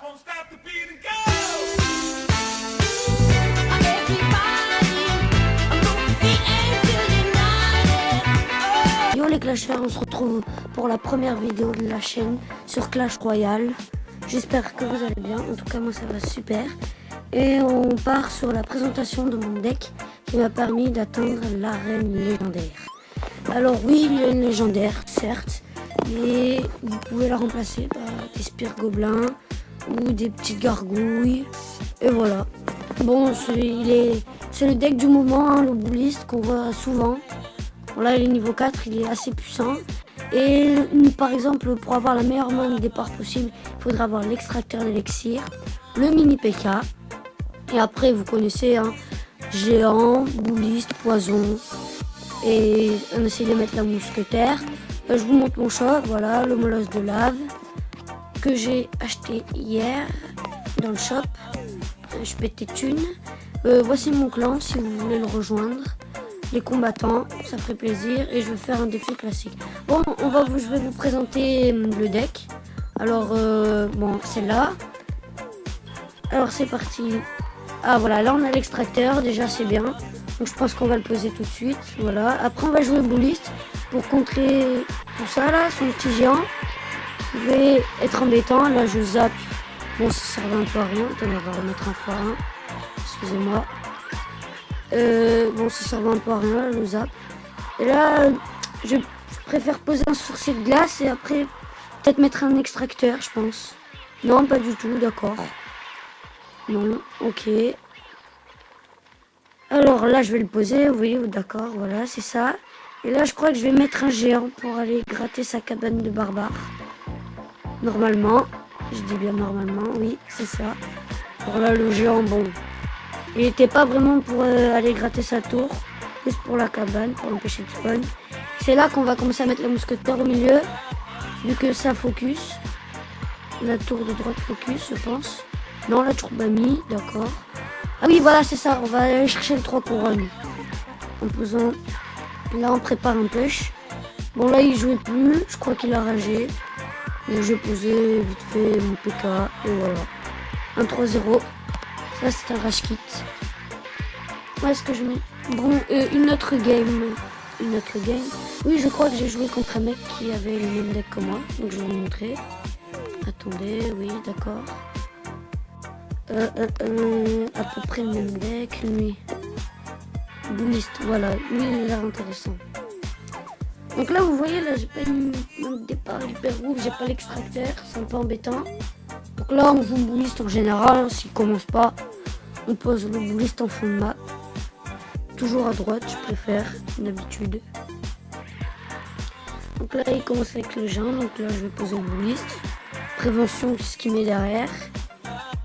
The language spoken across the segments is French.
Yo les clashers, on se retrouve pour la première vidéo de la chaîne sur Clash Royale. J'espère que vous allez bien, en tout cas moi ça va super. Et on part sur la présentation de mon deck qui m'a permis d'atteindre l'arène légendaire. Alors oui, il y a une légendaire, certes, mais vous pouvez la remplacer par des spires gobelins ou des petites gargouilles. Et voilà. Bon, c'est le deck du moment, hein, le bouliste qu'on voit souvent. Bon, là, il est niveau 4, il est assez puissant. Et par exemple, pour avoir la meilleure main de départ possible, il faudra avoir l'extracteur d'élixir, le mini PK. Et après, vous connaissez, hein, géant, bouliste, poison. Et on essaie de mettre la mousquetaire. Je vous montre mon shop, voilà, le molosse de lave que j'ai acheté hier dans le shop. Je pète des thunes. Voici mon clan si vous voulez le rejoindre. Les combattants, ça ferait plaisir. Et je vais faire un défi classique. Bon, je vais vous présenter le deck. Alors, bon, c'est là. Alors, c'est parti. Ah, voilà, là on a l'extracteur. Déjà, c'est bien. Donc, je pense qu'on va le poser tout de suite. Voilà. Après, on va jouer bouliste pour contrer tout ça, là, son petit géant. Je vais être embêtant. Là, je zappe. Bon, ça servait un peu à rien. Attendez, on va remettre un fois 1. Excusez-moi. Bon, ça servait un peu à rien, le zap. Et là, je préfère poser un sourcier de glace et après, peut-être mettre un extracteur, je pense. Non, pas du tout, d'accord. Non, ok. Alors là, je vais le poser, oui, d'accord, voilà, c'est ça. Et là, je crois que je vais mettre un géant pour aller gratter sa cabane de barbare. Normalement. Je dis bien normalement, oui, c'est ça. Alors là, le géant, bon, il n'était pas vraiment pour aller gratter sa tour, juste pour la cabane, pour l'empêcher de spawn. C'est là qu'on va commencer à mettre la mousquetaire au milieu, vu que ça focus. La tour de droite focus, je pense. Non, la tour mis, d'accord. Ah oui, voilà, c'est ça, on va aller chercher le 3 couronnes. En posant, là on prépare un push. Bon là, il jouait plus, je crois qu'il a ragé. Donc j'ai posé vite fait mon PK et voilà. Un 3-0. Ça c'est un rage kit. Où est-ce que je mets? Bon, une autre game. Une autre game. Oui, je crois que j'ai joué contre un mec qui avait le même deck que moi. Donc je vais vous montrer. Attendez, oui, d'accord. À peu près le même deck, lui. Bouliste, voilà. Lui, il a l'air intéressant. Donc là, vous voyez, là, j'ai pas une départ hyper ouf, j'ai pas l'extracteur, c'est un peu embêtant. Donc là, on joue bouliste en général, s'il commence pas, on pose le bouliste en fond de map. Toujours à droite, je préfère, d'habitude. Donc là, il commence avec le géant, donc là, je vais poser le bouliste. Prévention, ce qu'il met derrière.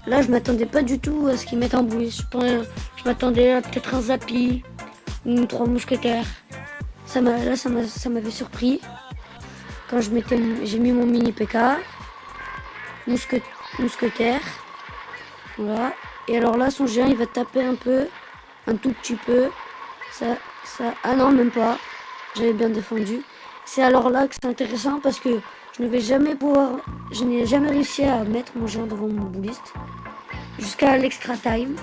Là, je m'attendais pas du tout à ce qu'il mette en bouliste. Je m'attendais à peut-être un Zappy ou 3 mousquetaires. Ça m'avait surpris quand j'ai mis mon mini PK, mousquetaire, voilà. Et alors là, son géant, il va taper un peu, un tout petit peu. Ah non, même pas. J'avais bien défendu. C'est alors là que c'est intéressant parce que je n'ai jamais réussi à mettre mon géant devant mon bouliste jusqu'à l'extra time.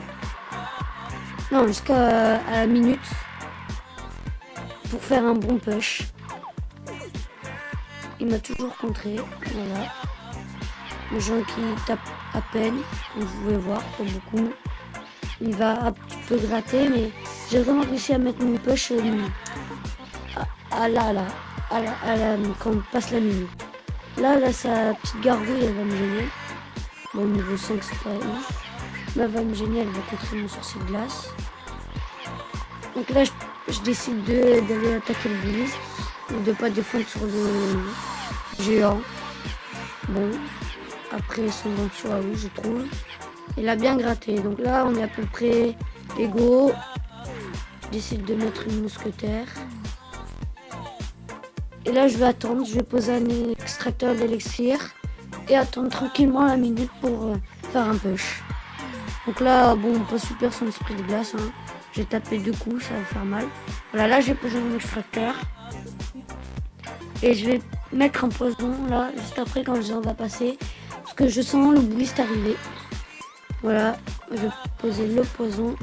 Non, jusqu'à la minute. Pour faire un bon push. Il m'a toujours contré, voilà. Le géant qui tape à peine, comme vous pouvez voir, pas beaucoup. Il va un petit peu gratter, mais j'ai vraiment réussi à mettre mon push quand on passe la minute. Là, sa petite gargouille, elle va me gêner. Bon, niveau 5, c'est pas ouf. Là, elle va me gêner, elle va contrer mon sourcil de glace. Donc là, je décide d'aller attaquer le bouliste et de pas défendre sur le géant. Bon, après son venture à vous, je trouve. Il a bien gratté. Donc là, on est à peu près égaux. Je décide de mettre une mousquetaire. Et là, je vais attendre. Je vais poser un extracteur d'élixir et attendre tranquillement la minute pour faire un push. Donc là, bon, pas super son esprit de glace, hein. J'ai tapé 2 coups, ça va faire mal. Voilà, là j'ai posé mon extracteur. Et je vais mettre un poison là, juste après quand le géant va passer. ce que je sens le bouliste arriver. Voilà, je vais poser le poison.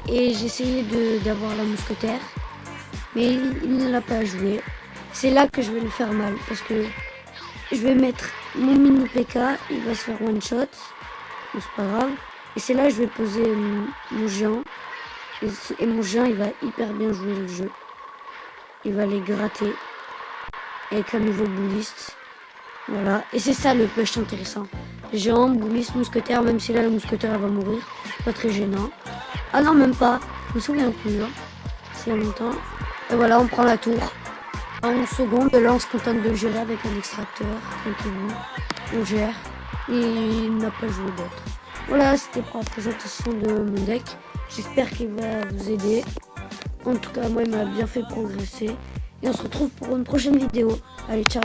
Et j'ai essayé d'avoir la mousquetaire, mais il ne l'a pas joué. C'est là que je vais lui faire mal, parce que je vais mettre mon mini PK, il va se faire one shot, mais c'est pas grave. Et c'est là que je vais poser mon géant. Et mon géant, il va hyper bien jouer le jeu. Il va les gratter avec un nouveau bouliste. Voilà, et c'est ça le push intéressant. Géant, bouliste, mousquetaire, même si là le mousquetaire elle va mourir. Pas très gênant. Ah non, même pas. Je me souviens plus. Hein. C'est il y a longtemps. Et voilà, on prend la tour. En 11 secondes, là on se contente de gérer avec un extracteur. Tranquillement. On gère. Et il n'a pas joué d'autre. Voilà, c'était pour la présentation de mon deck. J'espère qu'il va vous aider. En tout cas, moi, il m'a bien fait progresser. Et on se retrouve pour une prochaine vidéo. Allez, ciao!